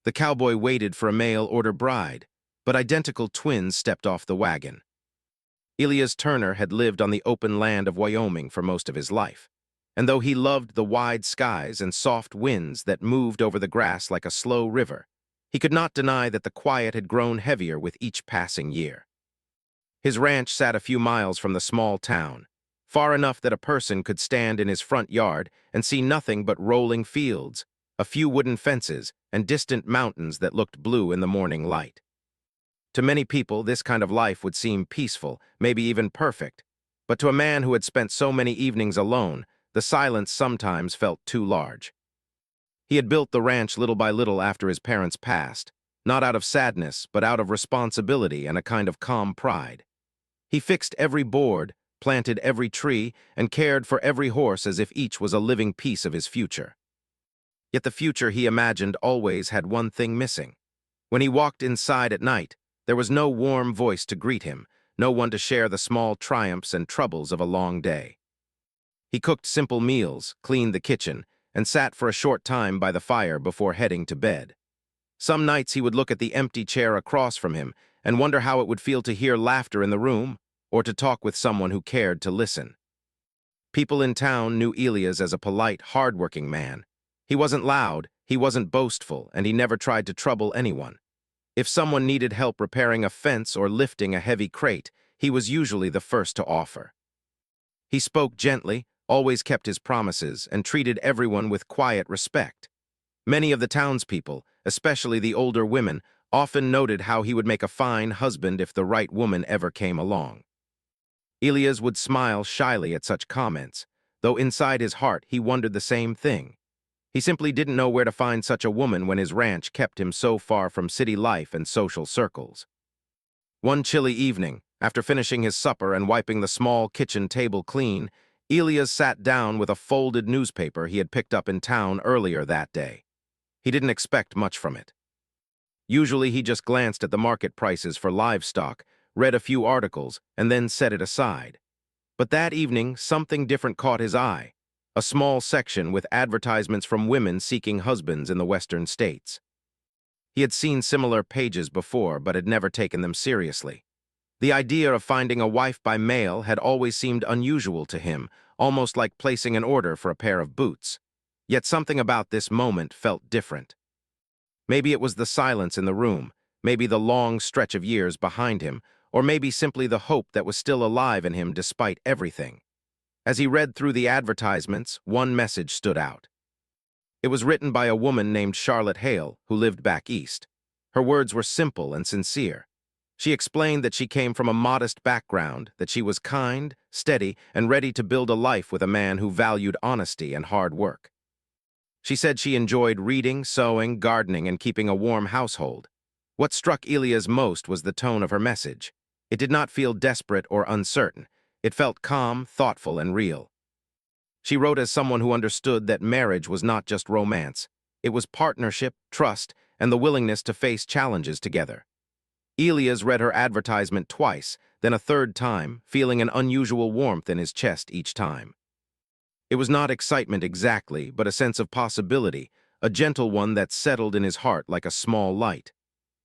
The cowboy waited for a mail-order bride, but identical twins stepped off the wagon. Elias Turner had lived on the open land of Wyoming for most of his life, and though he loved the wide skies and soft winds that moved over the grass like a slow river, he could not deny that the quiet had grown heavier with each passing year. His ranch sat a few miles from the small town, far enough that a person could stand in his front yard and see nothing but rolling fields, a few wooden fences, and distant mountains that looked blue in the morning light. To many people, this kind of life would seem peaceful, maybe even perfect, but to a man who had spent so many evenings alone, the silence sometimes felt too large. He had built the ranch little by little after his parents passed, not out of sadness, but out of responsibility and a kind of calm pride. He fixed every board, planted every tree, and cared for every horse as if each was a living piece of his future. Yet the future he imagined always had one thing missing. When he walked inside at night, there was no warm voice to greet him, no one to share the small triumphs and troubles of a long day. He cooked simple meals, cleaned the kitchen, and sat for a short time by the fire before heading to bed. Some nights he would look at the empty chair across from him and wonder how it would feel to hear laughter in the room or to talk with someone who cared to listen. People in town knew Elias as a polite, hard-working man. He wasn't loud, he wasn't boastful, and he never tried to trouble anyone. If someone needed help repairing a fence or lifting a heavy crate, he was usually the first to offer. He spoke gently, always kept his promises, and treated everyone with quiet respect. Many of the townspeople, especially the older women, often noted how he would make a fine husband if the right woman ever came along. Elias would smile shyly at such comments, though inside his heart he wondered the same thing. He simply didn't know where to find such a woman when his ranch kept him so far from city life and social circles. One chilly evening, after finishing his supper and wiping the small kitchen table clean, Elias sat down with a folded newspaper he had picked up in town earlier that day. He didn't expect much from it. Usually he just glanced at the market prices for livestock, read a few articles, and then set it aside. But that evening, something different caught his eye. A small section with advertisements from women seeking husbands in the western states. He had seen similar pages before, but had never taken them seriously. The idea of finding a wife by mail had always seemed unusual to him, almost like placing an order for a pair of boots. Yet something about this moment felt different. Maybe it was the silence in the room, maybe the long stretch of years behind him, or maybe simply the hope that was still alive in him despite everything. As he read through the advertisements, one message stood out. It was written by a woman named Charlotte Hale, who lived back east. Her words were simple and sincere. She explained that she came from a modest background, that she was kind, steady, and ready to build a life with a man who valued honesty and hard work. She said she enjoyed reading, sewing, gardening, and keeping a warm household. What struck Elias most was the tone of her message. It did not feel desperate or uncertain. It felt calm, thoughtful, and real. She wrote as someone who understood that marriage was not just romance. It was partnership, trust, and the willingness to face challenges together. Elias read her advertisement twice, then a third time, feeling an unusual warmth in his chest each time. It was not excitement exactly, but a sense of possibility, a gentle one that settled in his heart like a small light.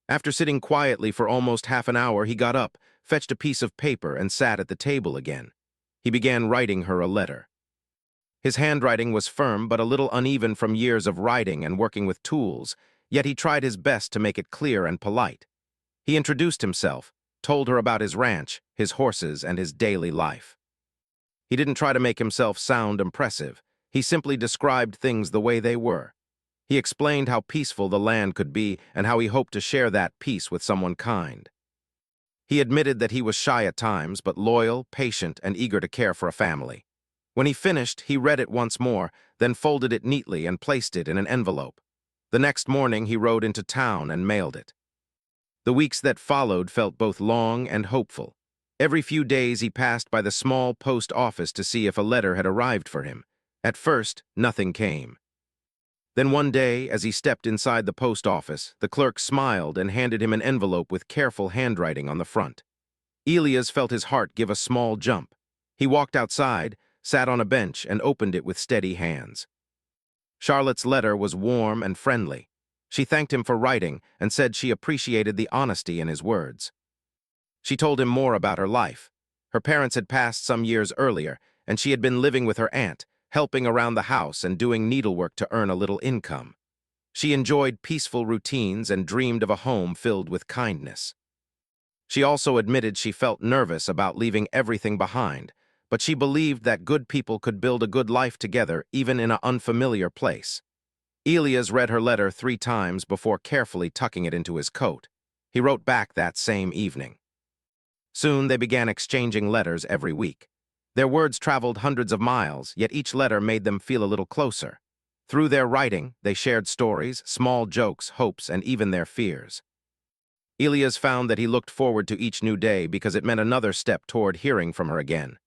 After sitting quietly for almost half an hour, he got up, fetched a piece of paper, and sat at the table again. He began writing her a letter. His handwriting was firm but a little uneven from years of writing and working with tools, yet he tried his best to make it clear and polite. He introduced himself, told her about his ranch, his horses, and his daily life. He didn't try to make himself sound impressive. He simply described things the way they were. He explained how peaceful the land could be and how he hoped to share that peace with someone kind. He admitted that he was shy at times, but loyal, patient, and eager to care for a family. When he finished, he read it once more, then folded it neatly and placed it in an envelope. The next morning, he rode into town and mailed it. The weeks that followed felt both long and hopeful. Every few days, he passed by the small post office to see if a letter had arrived for him. At first, nothing came. Then one day, as he stepped inside the post office, the clerk smiled and handed him an envelope with careful handwriting on the front. Elias felt his heart give a small jump. He walked outside, sat on a bench, and opened it with steady hands. Charlotte's letter was warm and friendly. She thanked him for writing and said she appreciated the honesty in his words. She told him more about her life. Her parents had passed some years earlier, and she had been living with her aunt, helping around the house and doing needlework to earn a little income. She enjoyed peaceful routines and dreamed of a home filled with kindness. She also admitted she felt nervous about leaving everything behind, but she believed that good people could build a good life together even in an unfamiliar place. Elias read her letter 3 times before carefully tucking it into his coat. He wrote back that same evening. Soon they began exchanging letters every week. Their words traveled hundreds of miles, yet each letter made them feel a little closer. Through their writing, they shared stories, small jokes, hopes, and even their fears. Elias found that he looked forward to each new day because it meant another step toward hearing from her again.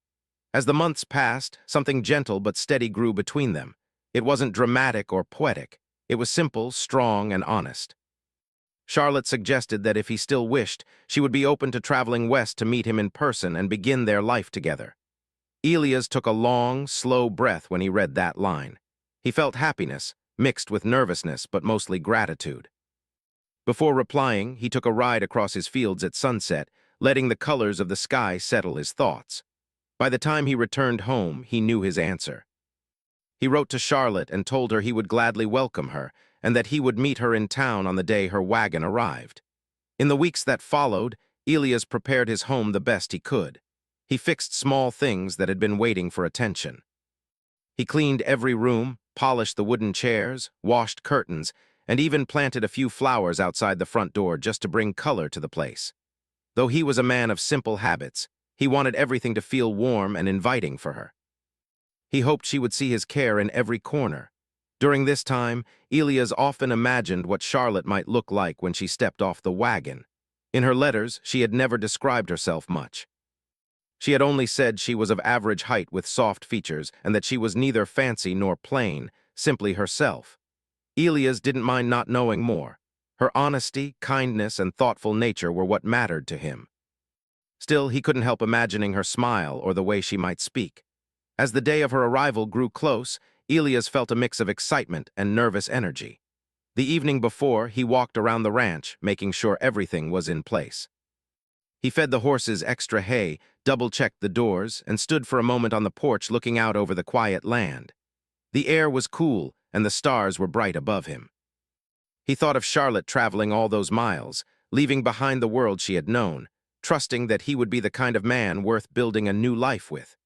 As the months passed, something gentle but steady grew between them. It wasn't dramatic or poetic. It was simple, strong, and honest. Charlotte suggested that if he still wished, she would be open to traveling west to meet him in person and begin their life together. Elias took a long, slow breath when he read that line. He felt happiness, mixed with nervousness but mostly gratitude. Before replying, he took a ride across his fields at sunset, letting the colors of the sky settle his thoughts. By the time he returned home, he knew his answer. He wrote to Charlotte and told her he would gladly welcome her and that he would meet her in town on the day her wagon arrived. In the weeks that followed, Elias prepared his home the best he could. He fixed small things that had been waiting for attention. He cleaned every room, polished the wooden chairs, washed curtains, and even planted a few flowers outside the front door just to bring color to the place. Though he was a man of simple habits, he wanted everything to feel warm and inviting for her. He hoped she would see his care in every corner. During this time, Elias often imagined what Charlotte might look like when she stepped off the wagon. In her letters, she had never described herself much. She had only said she was of average height with soft features and that she was neither fancy nor plain, simply herself. Elias didn't mind not knowing more. Her honesty, kindness, and thoughtful nature were what mattered to him. Still, he couldn't help imagining her smile or the way she might speak. As the day of her arrival grew close, Elias felt a mix of excitement and nervous energy. The evening before, he walked around the ranch, making sure everything was in place. He fed the horses extra hay, double-checked the doors, and stood for a moment on the porch looking out over the quiet land. The air was cool, and the stars were bright above him. He thought of Charlotte traveling all those miles, leaving behind the world she had known, trusting that he would be the kind of man worth building a new life with.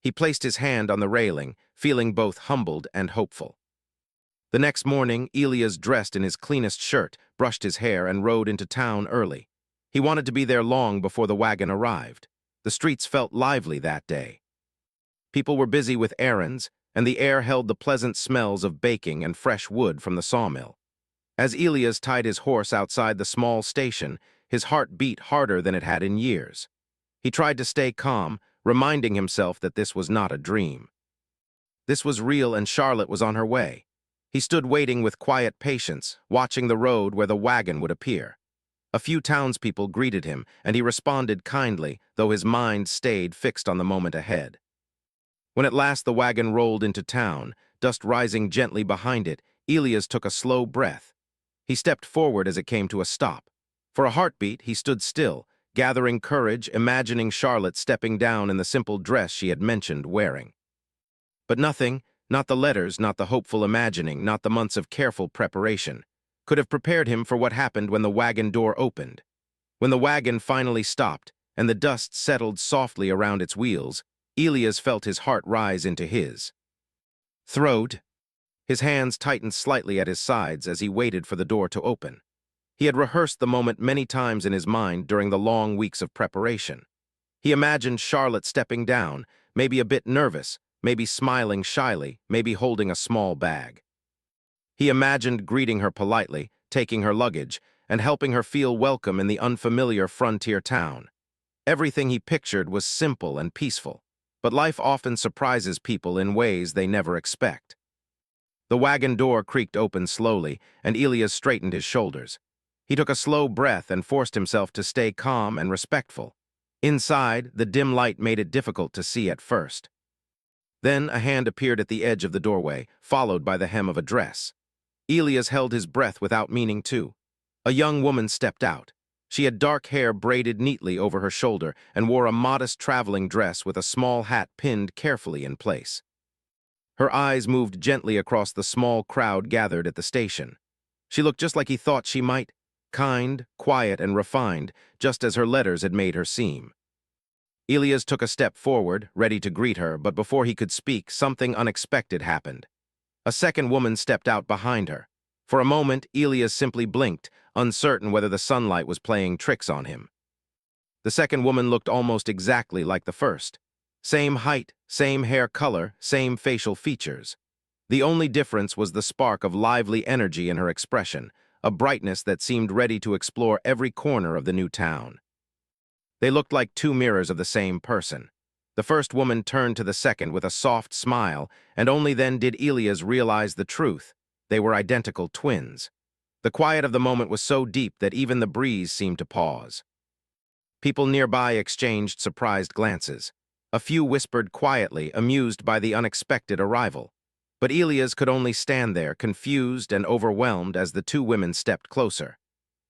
He placed his hand on the railing, feeling both humbled and hopeful. The next morning, Elias dressed in his cleanest shirt, brushed his hair, and rode into town early. He wanted to be there long before the wagon arrived. The streets felt lively that day. People were busy with errands, and the air held the pleasant smells of baking and fresh wood from the sawmill. As Elias tied his horse outside the small station, his heart beat harder than it had in years. He tried to stay calm, reminding himself that this was not a dream. This was real and Charlotte was on her way. He stood waiting with quiet patience, watching the road where the wagon would appear. A few townspeople greeted him, and he responded kindly, though his mind stayed fixed on the moment ahead. When at last the wagon rolled into town, dust rising gently behind it, Elias took a slow breath. He stepped forward as it came to a stop. For a heartbeat, he stood still, gathering courage, imagining Charlotte stepping down in the simple dress she had mentioned wearing. But nothing, not the letters, not the hopeful imagining, not the months of careful preparation, could have prepared him for what happened when the wagon door opened. When the wagon finally stopped, and the dust settled softly around its wheels, Elias felt his heart rise into his throat. His hands tightened slightly at his sides as he waited for the door to open. He had rehearsed the moment many times in his mind during the long weeks of preparation. He imagined Charlotte stepping down, maybe a bit nervous, maybe smiling shyly, maybe holding a small bag. He imagined greeting her politely, taking her luggage, and helping her feel welcome in the unfamiliar frontier town. Everything he pictured was simple and peaceful, but life often surprises people in ways they never expect. The wagon door creaked open slowly, and Elias straightened his shoulders. He took a slow breath and forced himself to stay calm and respectful. Inside, the dim light made it difficult to see at first. Then a hand appeared at the edge of the doorway, followed by the hem of a dress. Elias held his breath without meaning to. A young woman stepped out. She had dark hair braided neatly over her shoulder and wore a modest traveling dress with a small hat pinned carefully in place. Her eyes moved gently across the small crowd gathered at the station. She looked just like he thought she might, kind, quiet, and refined, just as her letters had made her seem. Elias took a step forward, ready to greet her, but before he could speak, something unexpected happened. A second woman stepped out behind her. For a moment, Elias simply blinked, uncertain whether the sunlight was playing tricks on him. The second woman looked almost exactly like the first. Same height, same hair color, same facial features. The only difference was the spark of lively energy in her expression, a brightness that seemed ready to explore every corner of the new town. They looked like two mirrors of the same person. The first woman turned to the second with a soft smile, and only then did Elias realize the truth. They were identical twins. The quiet of the moment was so deep that even the breeze seemed to pause. People nearby exchanged surprised glances. A few whispered quietly, amused by the unexpected arrival. But Elias could only stand there, confused and overwhelmed as the two women stepped closer.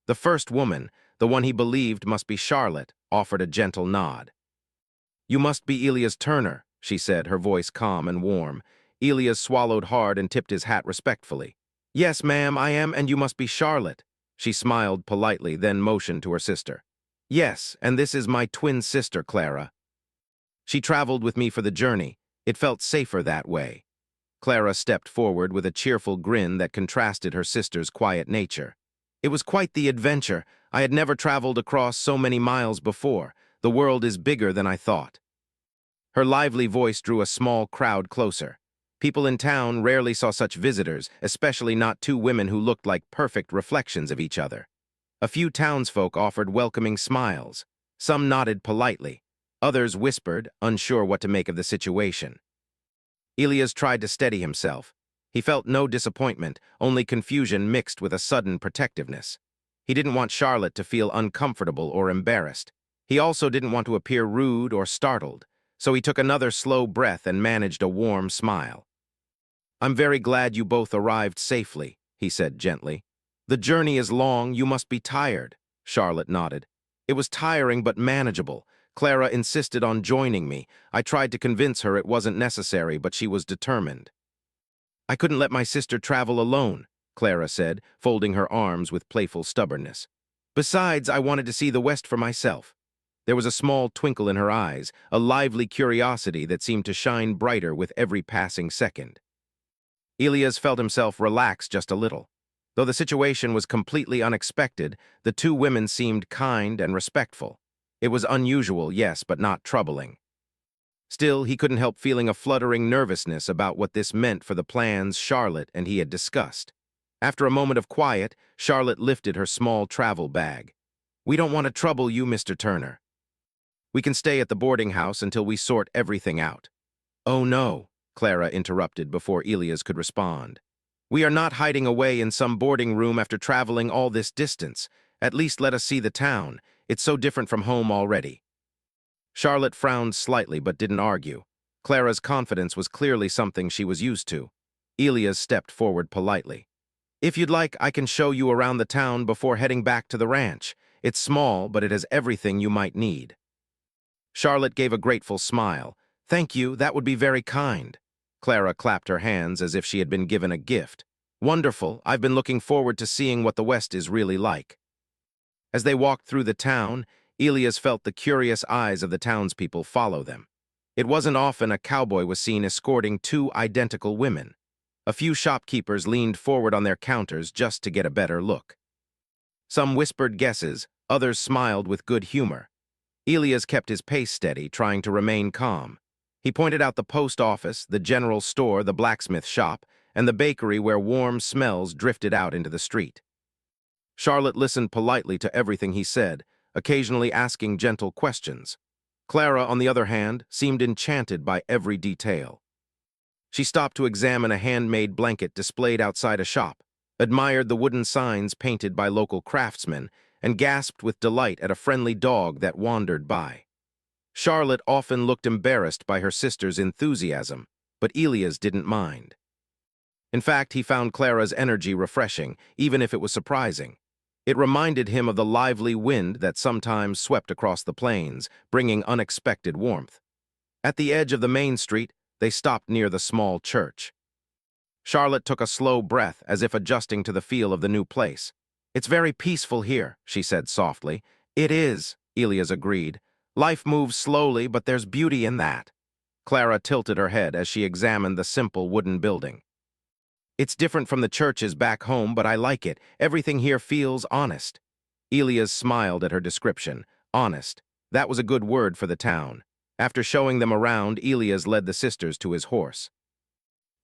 The first woman, the one he believed must be Charlotte, offered a gentle nod. "You must be Elias Turner," she said, her voice calm and warm. Elias swallowed hard and tipped his hat respectfully. "Yes, ma'am, I am, and you must be Charlotte." She smiled politely, then motioned to her sister. "Yes, and this is my twin sister, Clara. She traveled with me for the journey. It felt safer that way." Clara stepped forward with a cheerful grin that contrasted her sister's quiet nature. "It was quite the adventure. I had never traveled across so many miles before. The world is bigger than I thought." Her lively voice drew a small crowd closer. People in town rarely saw such visitors, especially not two women who looked like perfect reflections of each other. A few townsfolk offered welcoming smiles. Some nodded politely. Others whispered, unsure what to make of the situation. Elias tried to steady himself. He felt no disappointment, only confusion mixed with a sudden protectiveness. He didn't want Charlotte to feel uncomfortable or embarrassed. He also didn't want to appear rude or startled, so he took another slow breath and managed a warm smile. "I'm very glad you both arrived safely," he said gently. "The journey is long, you must be tired." Charlotte nodded. "It was tiring but manageable. Clara insisted on joining me. I tried to convince her it wasn't necessary, but she was determined." "I couldn't let my sister travel alone," Clara said, folding her arms with playful stubbornness. "Besides, I wanted to see the West for myself." There was a small twinkle in her eyes, a lively curiosity that seemed to shine brighter with every passing second. Elias felt himself relax just a little. Though the situation was completely unexpected, the two women seemed kind and respectful. It was unusual, yes, but not troubling. Still, he couldn't help feeling a fluttering nervousness about what this meant for the plans Charlotte and he had discussed. After a moment of quiet, Charlotte lifted her small travel bag. "We don't want to trouble you, Mr. Turner. We can stay at the boarding house until we sort everything out." "Oh no," Clara interrupted before Elias could respond. "We are not hiding away in some boarding room after traveling all this distance. At least let us see the town. It's so different from home already." Charlotte frowned slightly but didn't argue. Clara's confidence was clearly something she was used to. Elias stepped forward politely. "If you'd like, I can show you around the town before heading back to the ranch. It's small, but it has everything you might need." Charlotte gave a grateful smile. "Thank you, that would be very kind." Clara clapped her hands as if she had been given a gift. "Wonderful, I've been looking forward to seeing what the West is really like." As they walked through the town, Elias felt the curious eyes of the townspeople follow them. It wasn't often a cowboy was seen escorting two identical women. A few shopkeepers leaned forward on their counters just to get a better look. Some whispered guesses, others smiled with good humor. Elias kept his pace steady, trying to remain calm. He pointed out the post office, the general store, the blacksmith shop, and the bakery where warm smells drifted out into the street. Charlotte listened politely to everything he said, occasionally asking gentle questions. Clara, on the other hand, seemed enchanted by every detail. She stopped to examine a handmade blanket displayed outside a shop, admired the wooden signs painted by local craftsmen, and gasped with delight at a friendly dog that wandered by. Charlotte often looked embarrassed by her sister's enthusiasm, but Elias didn't mind. In fact, he found Clara's energy refreshing, even if it was surprising. It reminded him of the lively wind that sometimes swept across the plains, bringing unexpected warmth. At the edge of the main street, they stopped near the small church. Charlotte took a slow breath, as if adjusting to the feel of the new place. "It's very peaceful here," she said softly. "It is," Elias agreed. "Life moves slowly, but there's beauty in that." Clara tilted her head as she examined the simple wooden building. "It's different from the churches back home, but I like it. Everything here feels honest." Elias smiled at her description. Honest. That was a good word for the town. After showing them around, Elias led the sisters to his horse.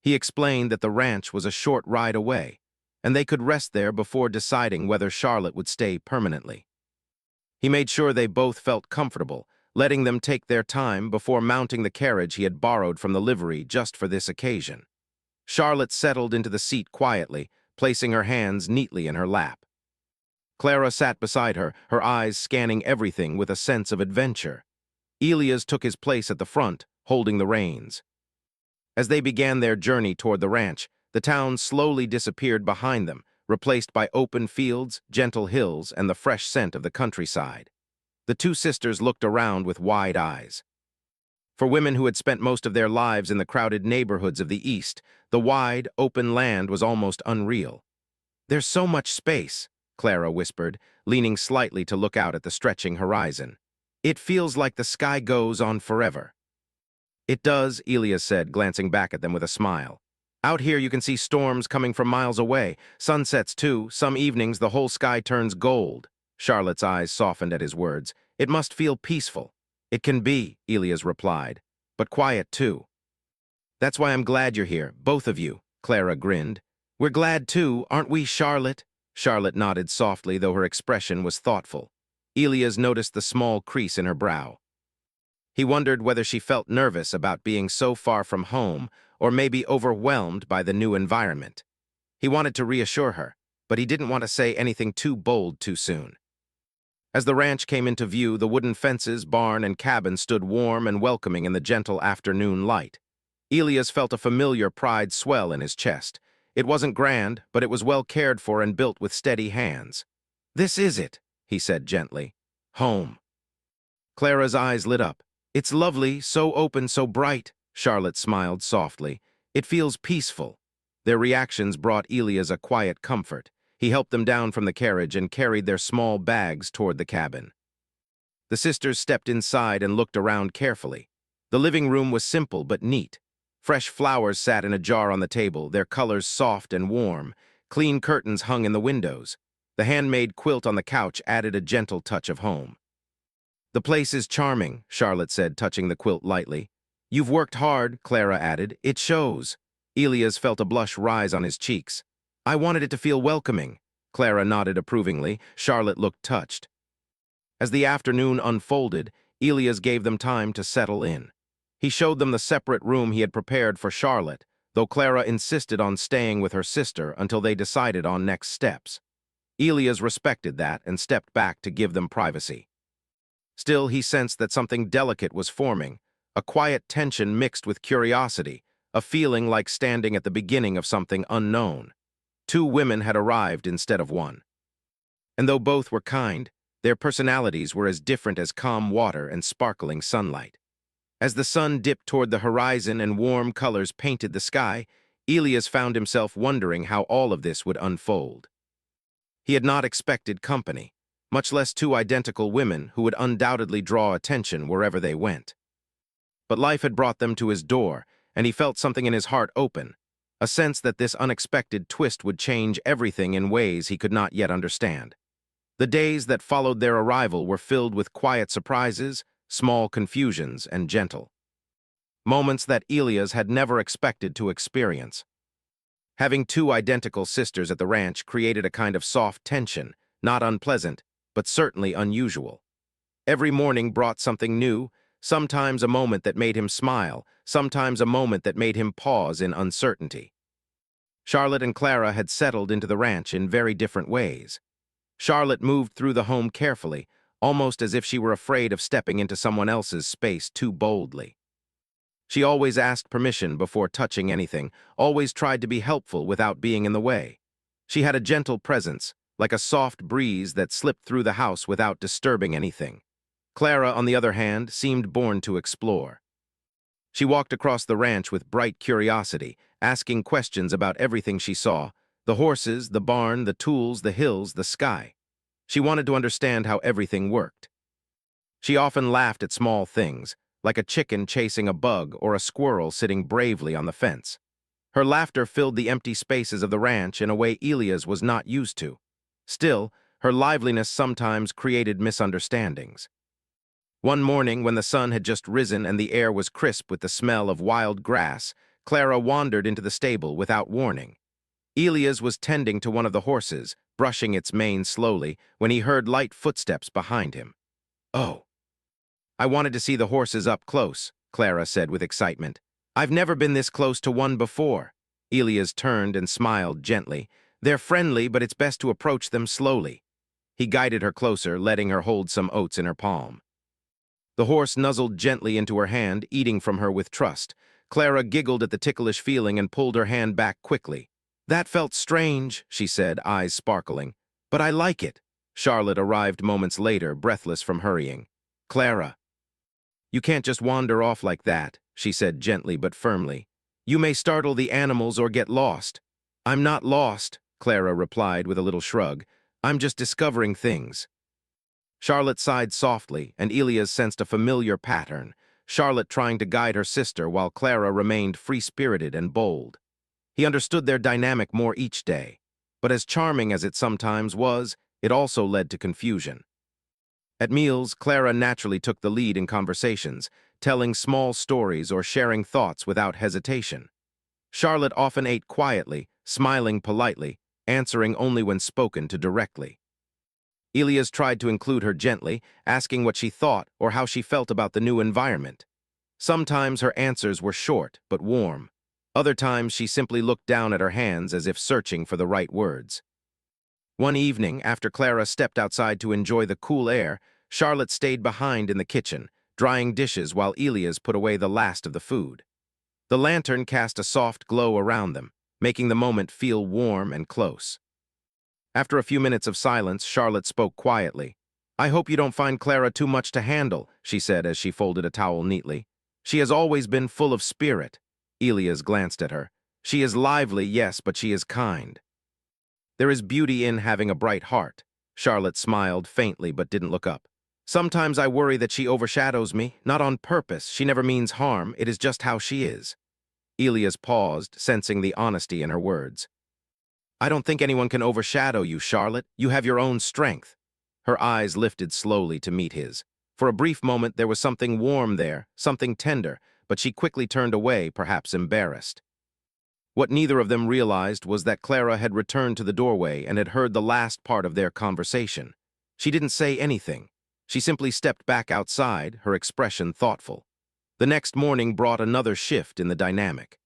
He explained that the ranch was a short ride away, and they could rest there before deciding whether Charlotte would stay permanently. He made sure they both felt comfortable, letting them take their time before mounting the carriage he had borrowed from the livery just for this occasion. Charlotte settled into the seat quietly, placing her hands neatly in her lap. Clara sat beside her, her eyes scanning everything with a sense of adventure. Elias took his place at the front, holding the reins. As they began their journey toward the ranch, the town slowly disappeared behind them, replaced by open fields, gentle hills, and the fresh scent of the countryside. The two sisters looked around with wide eyes. For women who had spent most of their lives in the crowded neighborhoods of the East, the wide, open land was almost unreal. "There's so much space," Clara whispered, leaning slightly to look out at the stretching horizon. "It feels like the sky goes on forever." "It does," Elias said, glancing back at them with a smile. "Out here you can see storms coming from miles away. Sunsets, too. Some evenings the whole sky turns gold." Charlotte's eyes softened at his words. "It must feel peaceful." "It can be," Elias replied, "but quiet, too." "That's why I'm glad you're here, both of you," Clara grinned. "We're glad, too, aren't we, Charlotte?" Charlotte nodded softly, though her expression was thoughtful. Elias noticed the small crease in her brow. He wondered whether she felt nervous about being so far from home or maybe overwhelmed by the new environment. He wanted to reassure her, but he didn't want to say anything too bold too soon. As the ranch came into view, the wooden fences, barn, and cabin stood warm and welcoming in the gentle afternoon light. Elias felt a familiar pride swell in his chest. It wasn't grand, but it was well cared for and built with steady hands. "This is it," he said gently. "Home." Clara's eyes lit up. "It's lovely, so open, so bright," Charlotte smiled softly. "It feels peaceful." Their reactions brought Elias a quiet comfort. He helped them down from the carriage and carried their small bags toward the cabin. The sisters stepped inside and looked around carefully. The living room was simple but neat. Fresh flowers sat in a jar on the table, their colors soft and warm. Clean curtains hung in the windows. The handmade quilt on the couch added a gentle touch of home. "The place is charming," Charlotte said, touching the quilt lightly. "You've worked hard," Clara added. "It shows." Elias felt a blush rise on his cheeks. "I wanted it to feel welcoming." Clara nodded approvingly. Charlotte looked touched. As the afternoon unfolded, Elias gave them time to settle in. He showed them the separate room he had prepared for Charlotte, though Clara insisted on staying with her sister until they decided on next steps. Elias respected that and stepped back to give them privacy. Still, he sensed that something delicate was forming, a quiet tension mixed with curiosity, a feeling like standing at the beginning of something unknown. Two women had arrived instead of one. And though both were kind, their personalities were as different as calm water and sparkling sunlight. As the sun dipped toward the horizon and warm colors painted the sky, Elias found himself wondering how all of this would unfold. He had not expected company, much less two identical women who would undoubtedly draw attention wherever they went. But life had brought them to his door, and he felt something in his heart open, a sense that this unexpected twist would change everything in ways he could not yet understand. The days that followed their arrival were filled with quiet surprises, small confusions, and gentle moments that Elias had never expected to experience. Having two identical sisters at the ranch created a kind of soft tension, not unpleasant, but certainly unusual. Every morning brought something new, sometimes a moment that made him smile, sometimes a moment that made him pause in uncertainty. Charlotte and Clara had settled into the ranch in very different ways. Charlotte moved through the home carefully, almost as if she were afraid of stepping into someone else's space too boldly. She always asked permission before touching anything, always tried to be helpful without being in the way. She had a gentle presence, like a soft breeze that slipped through the house without disturbing anything. Clara, on the other hand, seemed born to explore. She walked across the ranch with bright curiosity, asking questions about everything she saw: the horses, the barn, the tools, the hills, the sky. She wanted to understand how everything worked. She often laughed at small things, like a chicken chasing a bug or a squirrel sitting bravely on the fence. Her laughter filled the empty spaces of the ranch in a way Elia's was not used to. Still, her liveliness sometimes created misunderstandings. One morning, when the sun had just risen and the air was crisp with the smell of wild grass, Clara wandered into the stable without warning. Elias was tending to one of the horses, brushing its mane slowly, when he heard light footsteps behind him. "Oh, I wanted to see the horses up close," Clara said with excitement. "I've never been this close to one before." Elias turned and smiled gently. "They're friendly, but it's best to approach them slowly." He guided her closer, letting her hold some oats in her palm. The horse nuzzled gently into her hand, eating from her with trust. Clara giggled at the ticklish feeling and pulled her hand back quickly. "That felt strange," she said, eyes sparkling. "But I like it." Charlotte arrived moments later, breathless from hurrying. "Clara, you can't just wander off like that," she said gently but firmly. "You may startle the animals or get lost." "I'm not lost," Clara replied with a little shrug. "I'm just discovering things." Charlotte sighed softly, and Elias sensed a familiar pattern, Charlotte trying to guide her sister while Clara remained free-spirited and bold. He understood their dynamic more each day, but as charming as it sometimes was, it also led to confusion. At meals, Clara naturally took the lead in conversations, telling small stories or sharing thoughts without hesitation. Charlotte often ate quietly, smiling politely, answering only when spoken to directly. Elias tried to include her gently, asking what she thought or how she felt about the new environment. Sometimes her answers were short but warm. Other times she simply looked down at her hands as if searching for the right words. One evening, after Clara stepped outside to enjoy the cool air, Charlotte stayed behind in the kitchen, drying dishes while Elias put away the last of the food. The lantern cast a soft glow around them, making the moment feel warm and close. After a few minutes of silence, Charlotte spoke quietly. "I hope you don't find Clara too much to handle," she said as she folded a towel neatly. "She has always been full of spirit." Elias glanced at her. "She is lively, yes, but she is kind." "There is beauty in having a bright heart." Charlotte smiled faintly but didn't look up. "Sometimes I worry that she overshadows me, not on purpose. She never means harm. It is just how she is." Elias paused, sensing the honesty in her words. "I don't think anyone can overshadow you, Charlotte. You have your own strength." Her eyes lifted slowly to meet his. For a brief moment, there was something warm there, something tender, but she quickly turned away, perhaps embarrassed. What neither of them realized was that Clara had returned to the doorway and had heard the last part of their conversation. She didn't say anything. She simply stepped back outside, her expression thoughtful. The next morning brought another shift in the dynamic.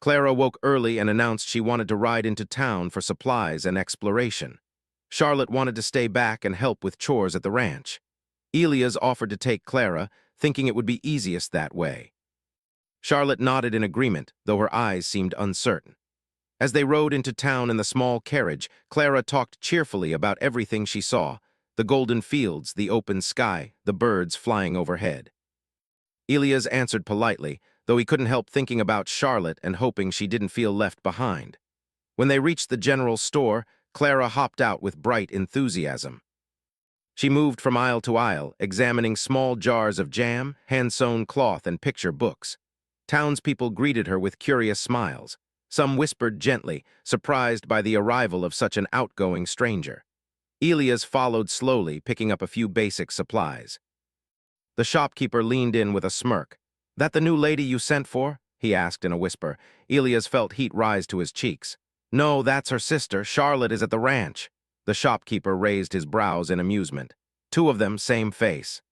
Clara woke early and announced she wanted to ride into town for supplies and exploration. Charlotte wanted to stay back and help with chores at the ranch. Elias offered to take Clara, thinking it would be easiest that way. Charlotte nodded in agreement, though her eyes seemed uncertain. As they rode into town in the small carriage, Clara talked cheerfully about everything she saw: the golden fields, the open sky, the birds flying overhead. Elias answered politely, though he couldn't help thinking about Charlotte and hoping she didn't feel left behind. When they reached the general store, Clara hopped out with bright enthusiasm. She moved from aisle to aisle, examining small jars of jam, hand-sewn cloth, and picture books. Townspeople greeted her with curious smiles. Some whispered gently, surprised by the arrival of such an outgoing stranger. Elias followed slowly, picking up a few basic supplies. The shopkeeper leaned in with a smirk. "That the new lady you sent for?" he asked in a whisper. Elias felt heat rise to his cheeks. "No, that's her sister. Charlotte is at the ranch." The shopkeeper raised his brows in amusement. "Two of them, same face."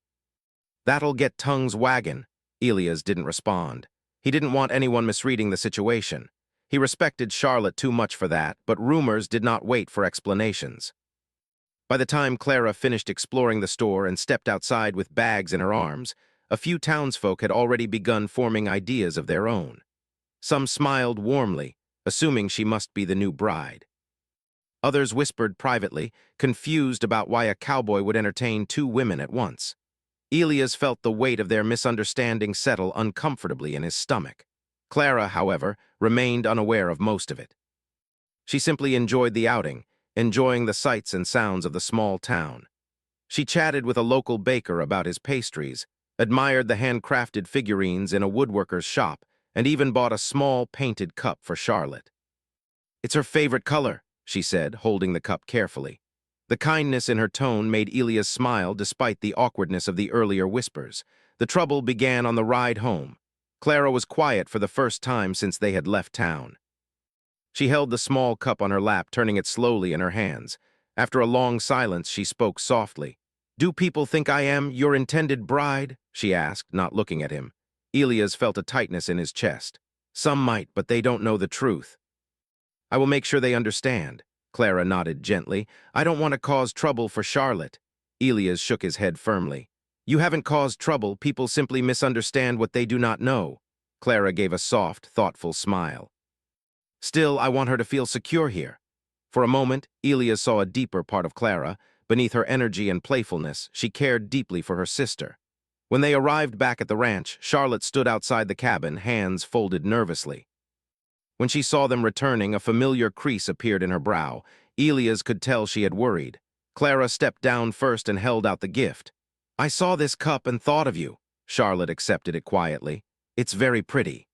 "That'll get tongues wagging." Elias didn't respond. He didn't want anyone misreading the situation. He respected Charlotte too much for that, but rumors did not wait for explanations. By the time Clara finished exploring the store and stepped outside with bags in her arms, a few townsfolk had already begun forming ideas of their own. Some smiled warmly, assuming she must be the new bride. Others whispered privately, confused about why a cowboy would entertain two women at once. Elias felt the weight of their misunderstanding settle uncomfortably in his stomach. Clara, however, remained unaware of most of it. She simply enjoyed the outing, enjoying the sights and sounds of the small town. She chatted with a local baker about his pastries, admired the handcrafted figurines in a woodworker's shop, and even bought a small painted cup for Charlotte. "It's her favorite color," she said, holding the cup carefully. The kindness in her tone made Elias smile despite the awkwardness of the earlier whispers. The trouble began on the ride home. Clara was quiet for the first time since they had left town. She held the small cup on her lap, turning it slowly in her hands. After a long silence, she spoke softly. "Do people think I am your intended bride?" she asked, not looking at him. Elias felt a tightness in his chest. "Some might, but they don't know the truth." "I will make sure they understand." Clara nodded gently. "I don't want to cause trouble for Charlotte." Elias shook his head firmly. "You haven't caused trouble. People simply misunderstand what they do not know." Clara gave a soft, thoughtful smile. "Still, I want her to feel secure here." For a moment, Elias saw a deeper part of Clara. Beneath her energy and playfulness, she cared deeply for her sister. When they arrived back at the ranch, Charlotte stood outside the cabin, hands folded nervously. When she saw them returning, a familiar crease appeared in her brow. Elias could tell she had worried. Clara stepped down first and held out the gift. "I saw this cup and thought of you." Charlotte accepted it quietly. "It's very pretty."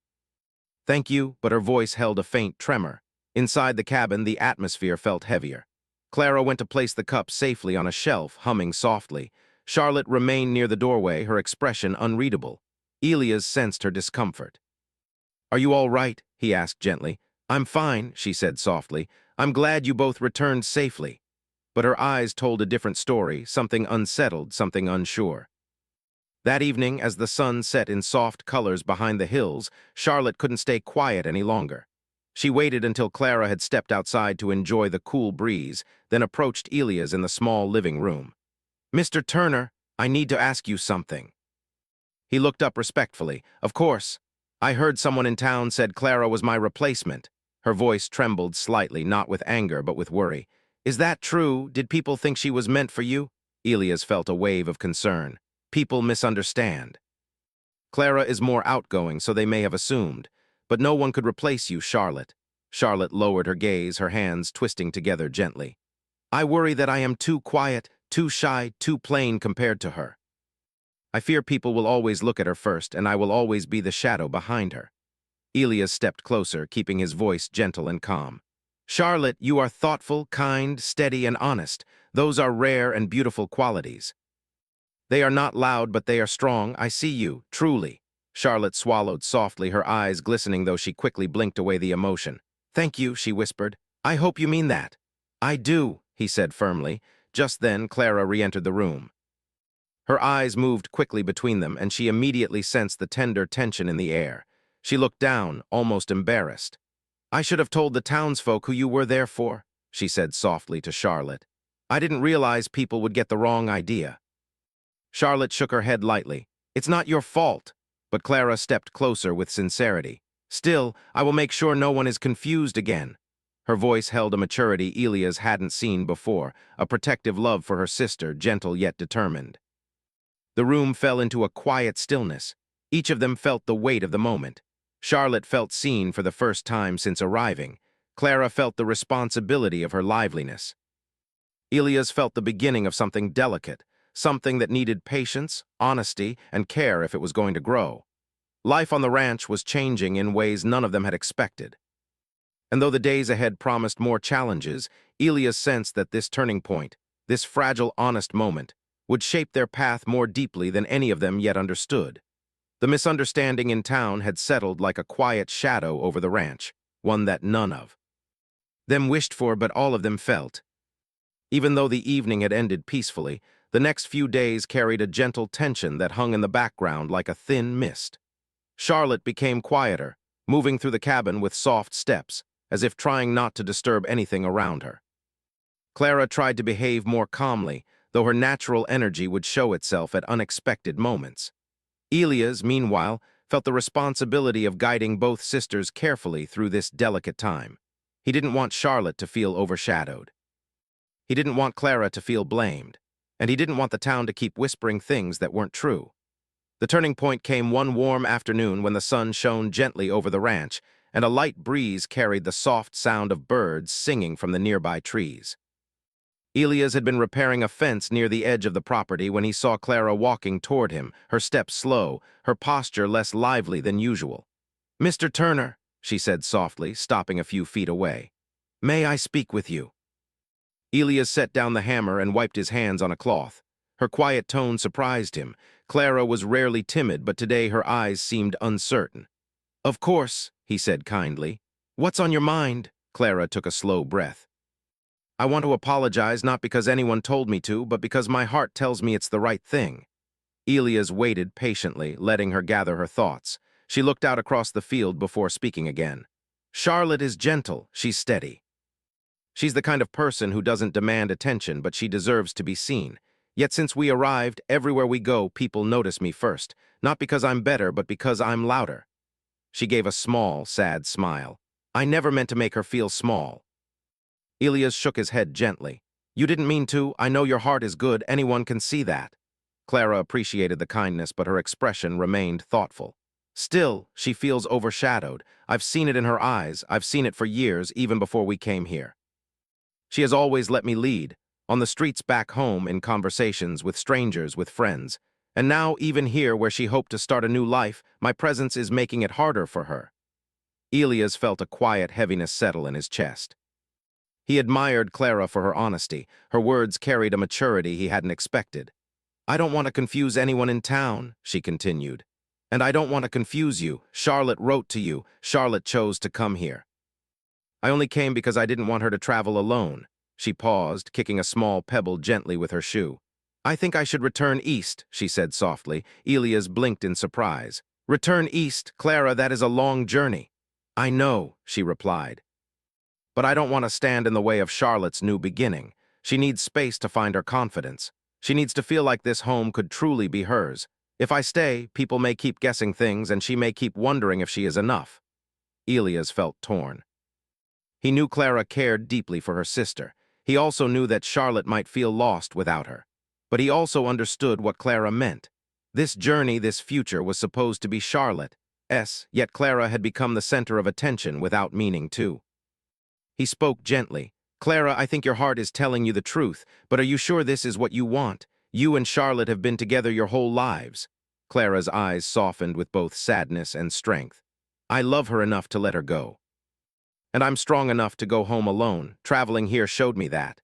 "Thank you," but her voice held a faint tremor. Inside the cabin, the atmosphere felt heavier. Clara went to place the cup safely on a shelf, humming softly. Charlotte remained near the doorway, her expression unreadable. Elias sensed her discomfort. "Are you all right?" he asked gently. "I'm fine," she said softly. "I'm glad you both returned safely." But her eyes told a different story, something unsettled, something unsure. That evening, as the sun set in soft colors behind the hills, Charlotte couldn't stay quiet any longer. She waited until Clara had stepped outside to enjoy the cool breeze, then approached Elias in the small living room. "Mr. Turner, I need to ask you something." He looked up respectfully. "Of course. I heard someone in town said Clara was my replacement." Her voice trembled slightly, not with anger, but with worry. "Is that true? Did people think she was meant for you?" Elias felt a wave of concern. "People misunderstand. Clara is more outgoing, so they may have assumed. But no one could replace you, Charlotte." Charlotte lowered her gaze, her hands twisting together gently. "I worry that I am too quiet, too shy, too plain compared to her. I fear people will always look at her first, and I will always be the shadow behind her." Elias stepped closer, keeping his voice gentle and calm. "Charlotte, you are thoughtful, kind, steady, and honest. Those are rare and beautiful qualities. They are not loud, but they are strong. I see you, truly." Charlotte swallowed softly, her eyes glistening, though she quickly blinked away the emotion. "Thank you," she whispered. "I hope you mean that." "I do," he said firmly. Just then, Clara re-entered the room. Her eyes moved quickly between them, and she immediately sensed the tender tension in the air. She looked down, almost embarrassed. "I should have told the townsfolk who you were there for," she said softly to Charlotte. "I didn't realize people would get the wrong idea." Charlotte shook her head lightly. "It's not your fault." But Clara stepped closer with sincerity. "Still, I will make sure no one is confused again." Her voice held a maturity Elias hadn't seen before, a protective love for her sister, gentle yet determined. The room fell into a quiet stillness. Each of them felt the weight of the moment. Charlotte felt seen for the first time since arriving. Clara felt the responsibility of her liveliness. Elias felt the beginning of something delicate, something that needed patience, honesty, and care if it was going to grow. Life on the ranch was changing in ways none of them had expected. And though the days ahead promised more challenges, Elias sensed that this turning point, this fragile, honest moment, would shape their path more deeply than any of them yet understood. The misunderstanding in town had settled like a quiet shadow over the ranch, one that none of them wished for, but all of them felt. Even though the evening had ended peacefully, the next few days carried a gentle tension that hung in the background like a thin mist. Charlotte became quieter, moving through the cabin with soft steps, as if trying not to disturb anything around her. Clara tried to behave more calmly, though her natural energy would show itself at unexpected moments. Elias, meanwhile, felt the responsibility of guiding both sisters carefully through this delicate time. He didn't want Charlotte to feel overshadowed. He didn't want Clara to feel blamed. And he didn't want the town to keep whispering things that weren't true. The turning point came one warm afternoon when the sun shone gently over the ranch, and a light breeze carried the soft sound of birds singing from the nearby trees. Elias had been repairing a fence near the edge of the property when he saw Clara walking toward him, her steps slow, her posture less lively than usual. "Mr. Turner," she said softly, stopping a few feet away. "May I speak with you?" Elias set down the hammer and wiped his hands on a cloth. Her quiet tone surprised him. Clara was rarely timid, but today her eyes seemed uncertain. "Of course," he said kindly. "What's on your mind?" Clara took a slow breath. "I want to apologize not because anyone told me to, but because my heart tells me it's the right thing." Elias waited patiently, letting her gather her thoughts. She looked out across the field before speaking again. "Charlotte is gentle, she's steady. She's the kind of person who doesn't demand attention, but she deserves to be seen. Yet since we arrived, everywhere we go, people notice me first, not because I'm better, but because I'm louder." She gave a small, sad smile. "I never meant to make her feel small." Elias shook his head gently. "You didn't mean to. I know your heart is good. Anyone can see that." Clara appreciated the kindness, but her expression remained thoughtful. "Still, she feels overshadowed. I've seen it in her eyes. I've seen it for years, even before we came here. She has always let me lead, on the streets back home, in conversations, with strangers, with friends. And now, even here where she hoped to start a new life, my presence is making it harder for her." Elias felt a quiet heaviness settle in his chest. He admired Clara for her honesty. Her words carried a maturity he hadn't expected. "I don't want to confuse anyone in town," she continued. "And I don't want to confuse you. Charlotte wrote to you. Charlotte chose to come here. I only came because I didn't want her to travel alone." She paused, kicking a small pebble gently with her shoe. "I think I should return east," she said softly. Elias blinked in surprise. "Return east, Clara, that is a long journey." "I know," she replied. "But I don't want to stand in the way of Charlotte's new beginning. She needs space to find her confidence. She needs to feel like this home could truly be hers. If I stay, people may keep guessing things, and she may keep wondering if she is enough." Elias felt torn. He knew Clara cared deeply for her sister. He also knew that Charlotte might feel lost without her. But he also understood what Clara meant. This journey, this future, was supposed to be Charlotte's, yet Clara had become the center of attention without meaning to. He spoke gently. "Clara, I think your heart is telling you the truth, but are you sure this is what you want? You and Charlotte have been together your whole lives." Clara's eyes softened with both sadness and strength. "I love her enough to let her go. And I'm strong enough to go home alone. Traveling here showed me that."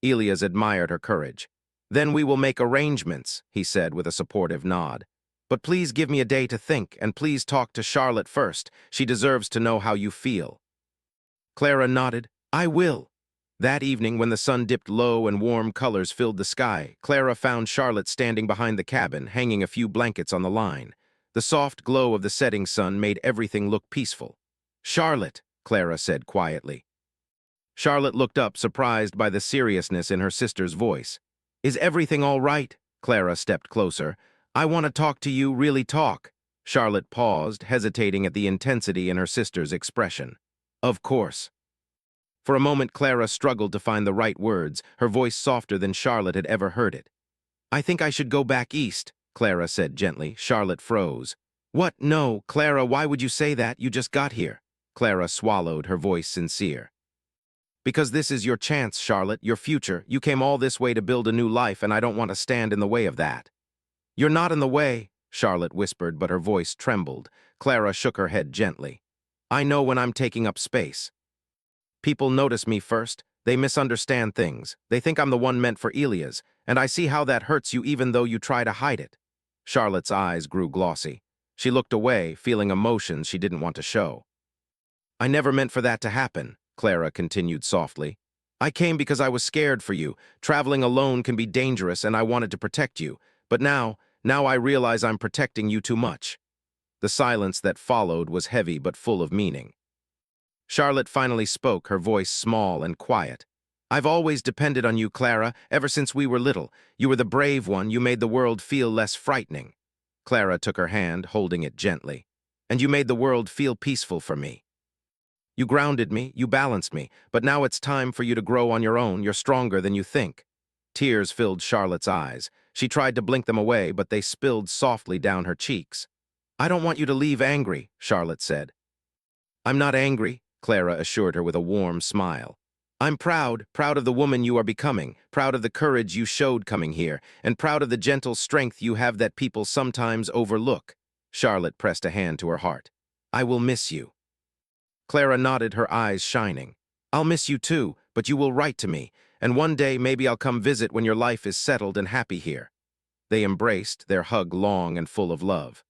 Elias admired her courage. "Then we will make arrangements," he said with a supportive nod. "But please give me a day to think, and please talk to Charlotte first. She deserves to know how you feel." Clara nodded. "I will." That evening, when the sun dipped low and warm colors filled the sky, Clara found Charlotte standing behind the cabin, hanging a few blankets on the line. The soft glow of the setting sun made everything look peaceful. "Charlotte," Clara said quietly. Charlotte looked up, surprised by the seriousness in her sister's voice. "Is everything all right?" Clara stepped closer. "I want to talk to you, really talk." Charlotte paused, hesitating at the intensity in her sister's expression. "Of course." For a moment, Clara struggled to find the right words, her voice softer than Charlotte had ever heard it. "I think I should go back east," Clara said gently. Charlotte froze. "What? No, Clara, why would you say that? You just got here." Clara swallowed, her voice sincere. "Because this is your chance, Charlotte, your future. You came all this way to build a new life, and I don't want to stand in the way of that." "You're not in the way," Charlotte whispered, but her voice trembled. Clara shook her head gently. "I know when I'm taking up space. People notice me first. They misunderstand things. They think I'm the one meant for Elias, and I see how that hurts you even though you try to hide it." Charlotte's eyes grew glossy. She looked away, feeling emotions she didn't want to show. "I never meant for that to happen," Clara continued softly. "I came because I was scared for you. Traveling alone can be dangerous, and I wanted to protect you. But now I realize I'm protecting you too much." The silence that followed was heavy but full of meaning. Charlotte finally spoke, her voice small and quiet. "I've always depended on you, Clara, ever since we were little. You were the brave one. You made the world feel less frightening." Clara took her hand, holding it gently. And you made the world feel peaceful for me. You grounded me, you balanced me, but now it's time for you to grow on your own. You're stronger than you think. Tears filled Charlotte's eyes. She tried to blink them away, but they spilled softly down her cheeks. I don't want you to leave angry, Charlotte said. I'm not angry, Clara assured her with a warm smile. I'm proud of the woman you are becoming, proud of the courage you showed coming here, and proud of the gentle strength you have that people sometimes overlook. Charlotte pressed a hand to her heart. I will miss you. Clara nodded, her eyes shining. I'll miss you too, but you will write to me, and one day maybe I'll come visit when your life is settled and happy here. They embraced, their hug long and full of love.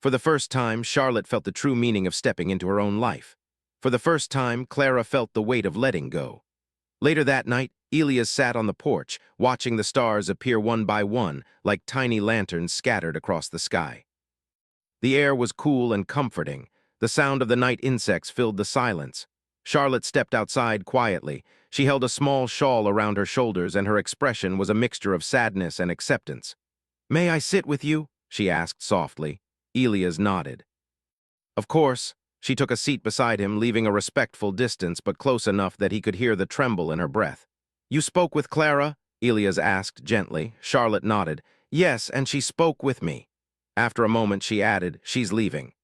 For the first time, Charlotte felt the true meaning of stepping into her own life. For the first time, Clara felt the weight of letting go. Later that night, Elias sat on the porch, watching the stars appear one by one, like tiny lanterns scattered across the sky. The air was cool and comforting. The sound of the night insects filled the silence. Charlotte stepped outside quietly. She held a small shawl around her shoulders, and her expression was a mixture of sadness and acceptance. May I sit with you? She asked softly. Elias nodded. Of course. She took a seat beside him, leaving a respectful distance but close enough that he could hear the tremble in her breath. You spoke with Clara? Elias asked gently. Charlotte nodded. Yes, and she spoke with me. After a moment, she added, she's leaving.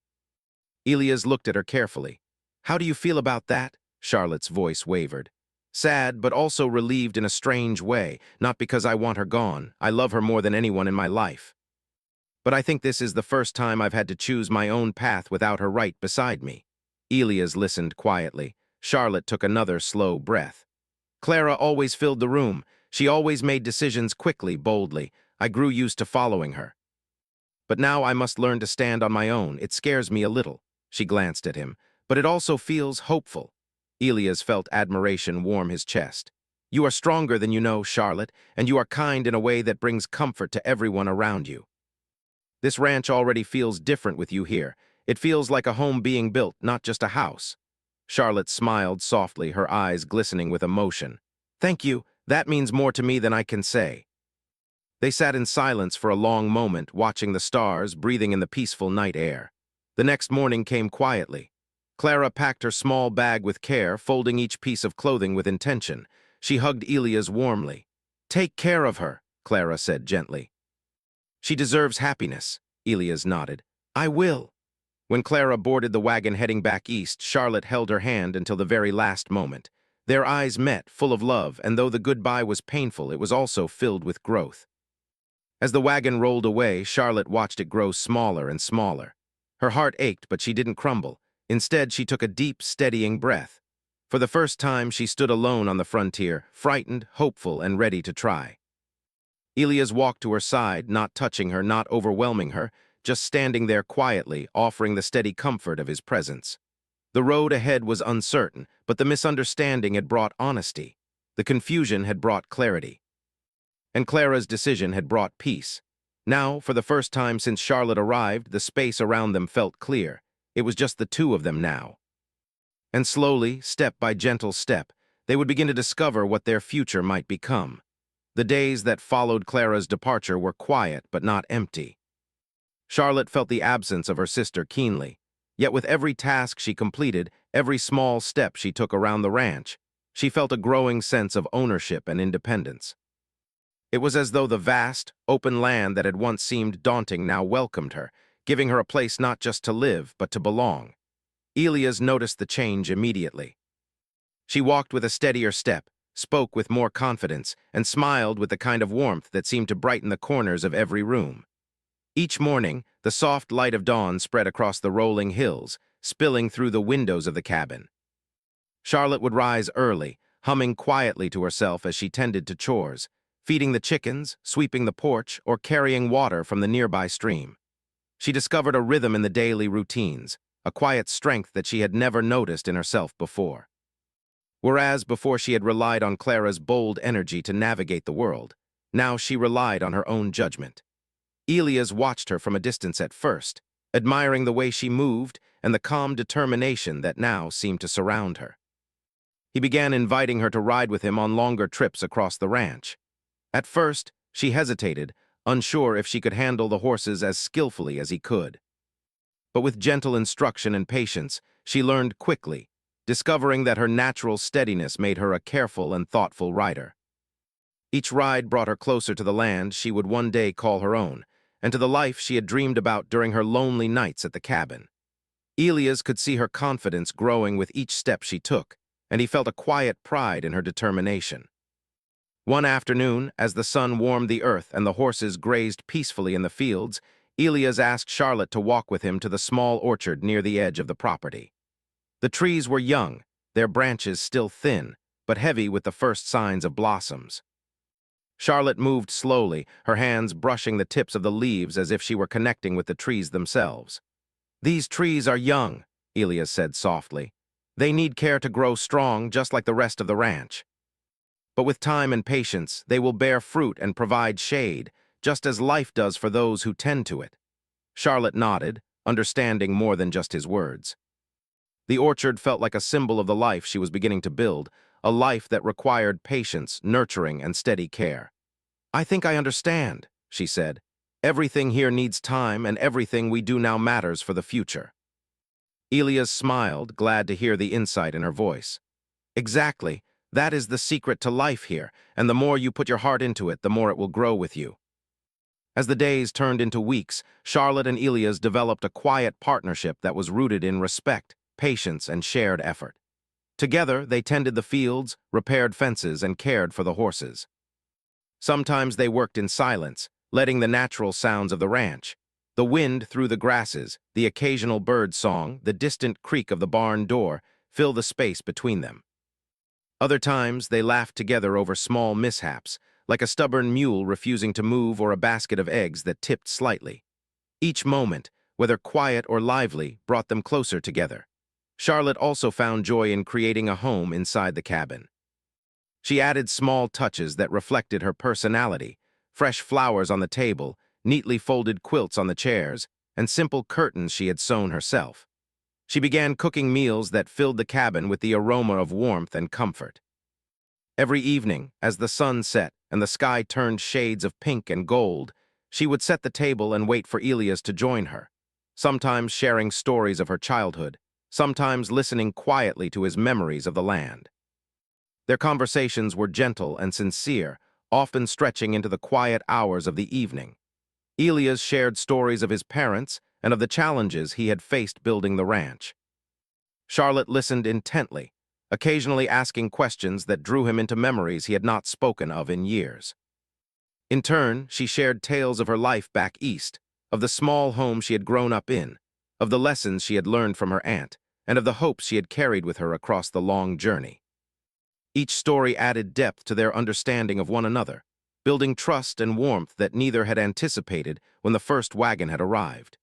Elias looked at her carefully. How do you feel about that? Charlotte's voice wavered. Sad, but also relieved in a strange way, not because I want her gone. I love her more than anyone in my life. But I think this is the first time I've had to choose my own path without her right beside me. Elias listened quietly. Charlotte took another slow breath. Clara always filled the room. She always made decisions quickly, boldly. I grew used to following her. But now I must learn to stand on my own. It scares me a little. She glanced at him. But it also feels hopeful. Elias felt admiration warm his chest. You are stronger than you know, Charlotte, and you are kind in a way that brings comfort to everyone around you. This ranch already feels different with you here. It feels like a home being built, not just a house. Charlotte smiled softly, her eyes glistening with emotion. Thank you. That means more to me than I can say. They sat in silence for a long moment, watching the stars, breathing in the peaceful night air. The next morning came quietly. Clara packed her small bag with care, folding each piece of clothing with intention. She hugged Elias warmly. Take care of her, Clara said gently. She deserves happiness, Elias nodded. I will. When Clara boarded the wagon heading back east, Charlotte held her hand until the very last moment. Their eyes met, full of love, and though the goodbye was painful, it was also filled with growth. As the wagon rolled away, Charlotte watched it grow smaller and smaller. Her heart ached, but she didn't crumble. Instead, she took a deep, steadying breath. For the first time, she stood alone on the frontier, frightened, hopeful, and ready to try. Elias walked to her side, not touching her, not overwhelming her, just standing there quietly, offering the steady comfort of his presence. The road ahead was uncertain, but the misunderstanding had brought honesty. The confusion had brought clarity. And Clara's decision had brought peace. Now, for the first time since Charlotte arrived, the space around them felt clear. It was just the two of them now. And slowly, step by gentle step, they would begin to discover what their future might become. The days that followed Clara's departure were quiet but not empty. Charlotte felt the absence of her sister keenly. Yet with every task she completed, every small step she took around the ranch, she felt a growing sense of ownership and independence. It was as though the vast, open land that had once seemed daunting now welcomed her, giving her a place not just to live, but to belong. Elias noticed the change immediately. She walked with a steadier step, spoke with more confidence, and smiled with the kind of warmth that seemed to brighten the corners of every room. Each morning, the soft light of dawn spread across the rolling hills, spilling through the windows of the cabin. Charlotte would rise early, humming quietly to herself as she tended to chores, feeding the chickens, sweeping the porch, or carrying water from the nearby stream. She discovered a rhythm in the daily routines, a quiet strength that she had never noticed in herself before. Whereas before she had relied on Clara's bold energy to navigate the world, now she relied on her own judgment. Elias watched her from a distance at first, admiring the way she moved and the calm determination that now seemed to surround her. He began inviting her to ride with him on longer trips across the ranch. At first, she hesitated, unsure if she could handle the horses as skillfully as he could. But with gentle instruction and patience, she learned quickly, discovering that her natural steadiness made her a careful and thoughtful rider. Each ride brought her closer to the land she would one day call her own, and to the life she had dreamed about during her lonely nights at the cabin. Elias could see her confidence growing with each step she took, and he felt a quiet pride in her determination. One afternoon, as the sun warmed the earth and the horses grazed peacefully in the fields, Elias asked Charlotte to walk with him to the small orchard near the edge of the property. The trees were young, their branches still thin, but heavy with the first signs of blossoms. Charlotte moved slowly, her hands brushing the tips of the leaves as if she were connecting with the trees themselves. "These trees are young," Elias said softly. "They need care to grow strong just like the rest of the ranch. But with time and patience, they will bear fruit and provide shade, just as life does for those who tend to it." Charlotte nodded, understanding more than just his words. The orchard felt like a symbol of the life she was beginning to build, a life that required patience, nurturing, and steady care. "I think I understand," she said. "Everything here needs time, and everything we do now matters for the future." Elias smiled, glad to hear the insight in her voice. "Exactly. That is the secret to life here, and the more you put your heart into it, the more it will grow with you." As the days turned into weeks, Charlotte and Elias developed a quiet partnership that was rooted in respect, patience, and shared effort. Together, they tended the fields, repaired fences, and cared for the horses. Sometimes they worked in silence, letting the natural sounds of the ranch, the wind through the grasses, the occasional bird song, the distant creak of the barn door, fill the space between them. Other times, they laughed together over small mishaps, like a stubborn mule refusing to move or a basket of eggs that tipped slightly. Each moment, whether quiet or lively, brought them closer together. Charlotte also found joy in creating a home inside the cabin. She added small touches that reflected her personality, fresh flowers on the table, neatly folded quilts on the chairs, and simple curtains she had sewn herself. She began cooking meals that filled the cabin with the aroma of warmth and comfort. Every evening, as the sun set and the sky turned shades of pink and gold, she would set the table and wait for Elias to join her, sometimes sharing stories of her childhood, sometimes listening quietly to his memories of the land. Their conversations were gentle and sincere, often stretching into the quiet hours of the evening. Elias shared stories of his parents and of the challenges he had faced building the ranch. Charlotte listened intently, occasionally asking questions that drew him into memories he had not spoken of in years. In turn, she shared tales of her life back east, of the small home she had grown up in, of the lessons she had learned from her aunt, and of the hopes she had carried with her across the long journey. Each story added depth to their understanding of one another, building trust and warmth that neither had anticipated when the first wagon had arrived.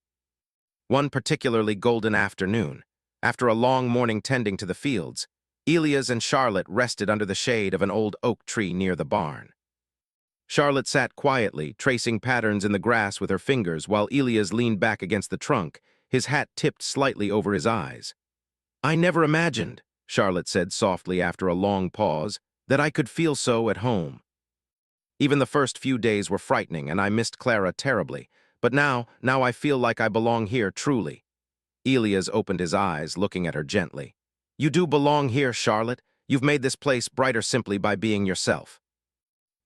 One particularly golden afternoon, after a long morning tending to the fields, Elias and Charlotte rested under the shade of an old oak tree near the barn. Charlotte sat quietly, tracing patterns in the grass with her fingers while Elias leaned back against the trunk, his hat tipped slightly over his eyes. "I never imagined," Charlotte said softly after a long pause, "that I could feel so at home. Even the first few days were frightening and I missed Clara terribly, but now I feel like I belong here truly." Elias opened his eyes, looking at her gently. "You do belong here, Charlotte. You've made this place brighter simply by being yourself.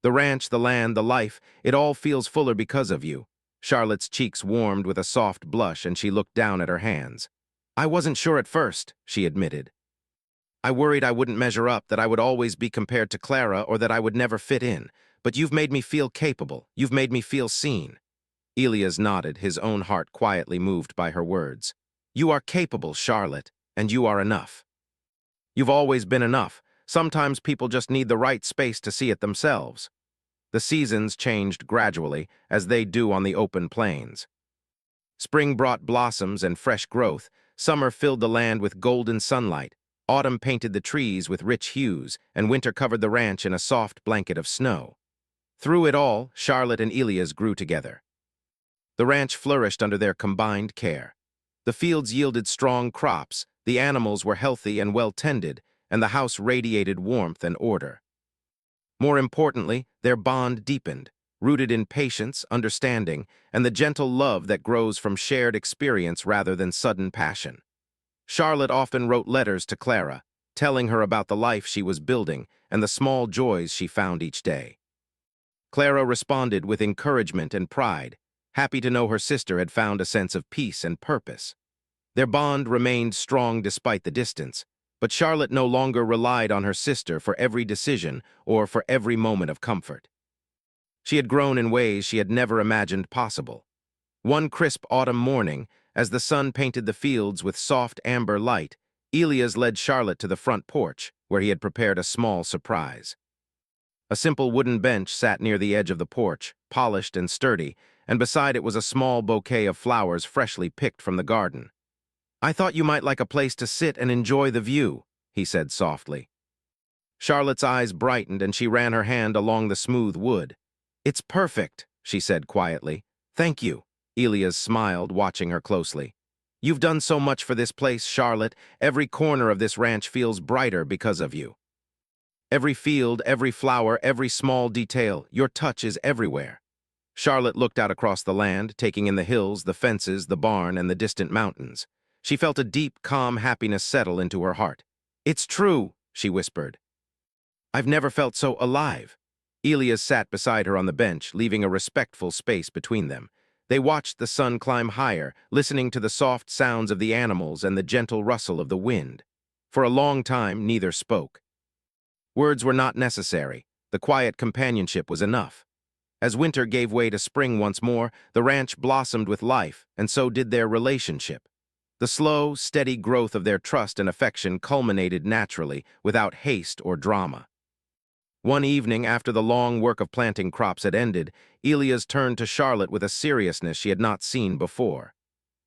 The ranch, the land, the life, it all feels fuller because of you." Charlotte's cheeks warmed with a soft blush and she looked down at her hands. "I wasn't sure at first," she admitted. "I worried I wouldn't measure up, that I would always be compared to Clara or that I would never fit in. But you've made me feel capable. You've made me feel seen." Elias nodded, his own heart quietly moved by her words. "You are capable, Charlotte, and you are enough. You've always been enough. Sometimes people just need the right space to see it themselves." The seasons changed gradually, as they do on the open plains. Spring brought blossoms and fresh growth, summer filled the land with golden sunlight, autumn painted the trees with rich hues, and winter covered the ranch in a soft blanket of snow. Through it all, Charlotte and Elias grew together. The ranch flourished under their combined care. The fields yielded strong crops, the animals were healthy and well tended, and the house radiated warmth and order. More importantly, their bond deepened. rooted in patience, understanding, and the gentle love that grows from shared experience rather than sudden passion. Charlotte often wrote letters to Clara, telling her about the life she was building and the small joys she found each day. Clara responded with encouragement and pride, happy to know her sister had found a sense of peace and purpose. Their bond remained strong despite the distance, but Charlotte no longer relied on her sister for every decision or for every moment of comfort. She had grown in ways she had never imagined possible. One crisp autumn morning, as the sun painted the fields with soft amber light, Elias led Charlotte to the front porch, where he had prepared a small surprise. A simple wooden bench sat near the edge of the porch, polished and sturdy, and beside it was a small bouquet of flowers freshly picked from the garden. "I thought you might like a place to sit and enjoy the view," he said softly. Charlotte's eyes brightened and she ran her hand along the smooth wood. "It's perfect," she said quietly. "Thank you." Elias smiled, watching her closely. "You've done so much for this place, Charlotte. Every corner of this ranch feels brighter because of you. Every field, every flower, every small detail, your touch is everywhere." Charlotte looked out across the land, taking in the hills, the fences, the barn, and the distant mountains. She felt a deep, calm happiness settle into her heart. "It's true," she whispered. "I've never felt so alive." Elias sat beside her on the bench, leaving a respectful space between them. They watched the sun climb higher, listening to the soft sounds of the animals and the gentle rustle of the wind. For a long time, neither spoke. Words were not necessary. The quiet companionship was enough. As winter gave way to spring once more, the ranch blossomed with life, and so did their relationship. The slow, steady growth of their trust and affection culminated naturally, without haste or drama. One evening, after the long work of planting crops had ended, Elias turned to Charlotte with a seriousness she had not seen before.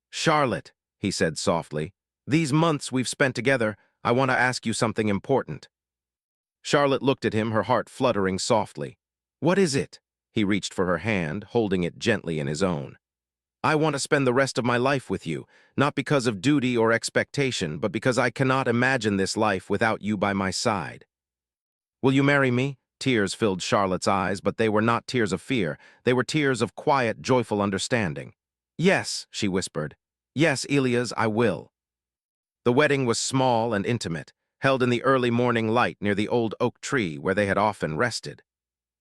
"Charlotte," he said softly, "these months we've spent together, I want to ask you something important." Charlotte looked at him, her heart fluttering softly. "What is it?" He reached for her hand, holding it gently in his own. "I want to spend the rest of my life with you, not because of duty or expectation, but because I cannot imagine this life without you by my side." "Will you marry me?" Tears filled Charlotte's eyes, but they were not tears of fear. They were tears of quiet, joyful understanding. "Yes," she whispered. "Yes, Elias, I will." The wedding was small and intimate, held in the early morning light near the old oak tree where they had often rested.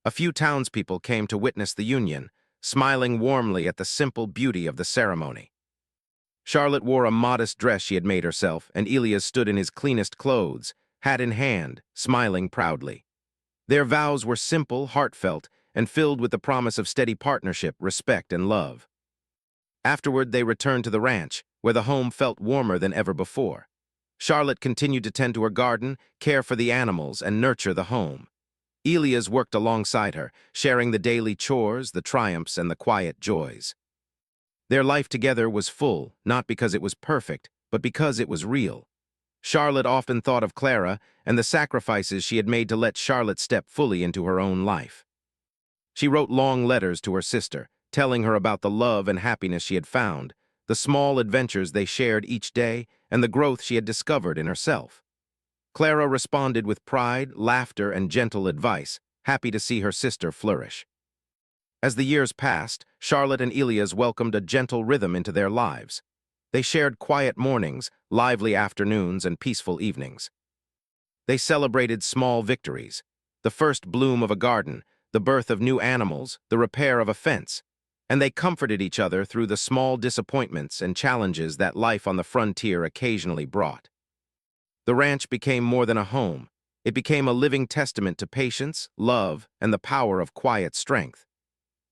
A few townspeople came to witness the union, smiling warmly at the simple beauty of the ceremony. Charlotte wore a modest dress she had made herself, and Elias stood in his cleanest clothes, hat in hand, smiling proudly. Their vows were simple, heartfelt, and filled with the promise of steady partnership, respect, and love. Afterward, they returned to the ranch, where the home felt warmer than ever before. Charlotte continued to tend to her garden, care for the animals, and nurture the home. Elias worked alongside her, sharing the daily chores, the triumphs, and the quiet joys. Their life together was full, not because it was perfect, but because it was real. Charlotte often thought of Clara and the sacrifices she had made to let Charlotte step fully into her own life. She wrote long letters to her sister, telling her about the love and happiness she had found, the small adventures they shared each day, and the growth she had discovered in herself. Clara responded with pride, laughter, and gentle advice, happy to see her sister flourish. As the years passed, Charlotte and Elias welcomed a gentle rhythm into their lives. They shared quiet mornings, lively afternoons, and peaceful evenings. They celebrated small victories, the first bloom of a garden, the birth of new animals, the repair of a fence, and they comforted each other through the small disappointments and challenges that life on the frontier occasionally brought. The ranch became more than a home. It became a living testament to patience, love, and the power of quiet strength.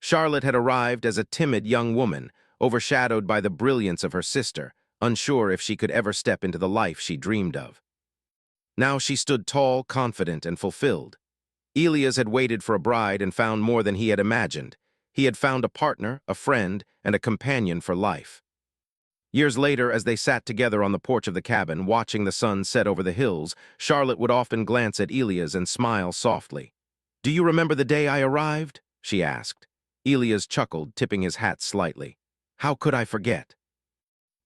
Charlotte had arrived as a timid young woman, overshadowed by the brilliance of her sister, unsure if she could ever step into the life she dreamed of. Now she stood tall, confident, and fulfilled. Elias had waited for a bride and found more than he had imagined. He had found a partner, a friend, and a companion for life. Years later, as they sat together on the porch of the cabin, watching the sun set over the hills, Charlotte would often glance at Elias and smile softly. "Do you remember the day I arrived?" she asked. Elias chuckled, tipping his hat slightly. "How could I forget?"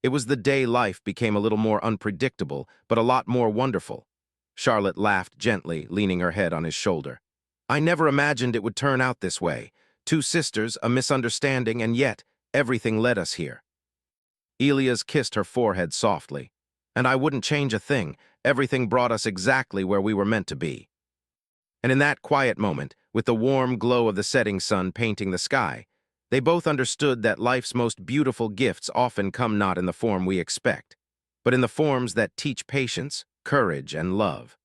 It was the day life became a little more unpredictable, but a lot more wonderful. Charlotte laughed gently, leaning her head on his shoulder. "I never imagined it would turn out this way. Two sisters, a misunderstanding, and yet everything led us here. Elias kissed her forehead softly. And I wouldn't change a thing. Everything brought us exactly where we were meant to be. And in that quiet moment, with the warm glow of the setting sun painting the sky, they both understood that life's most beautiful gifts often come not in the form we expect, but in the forms that teach patience, courage, and love.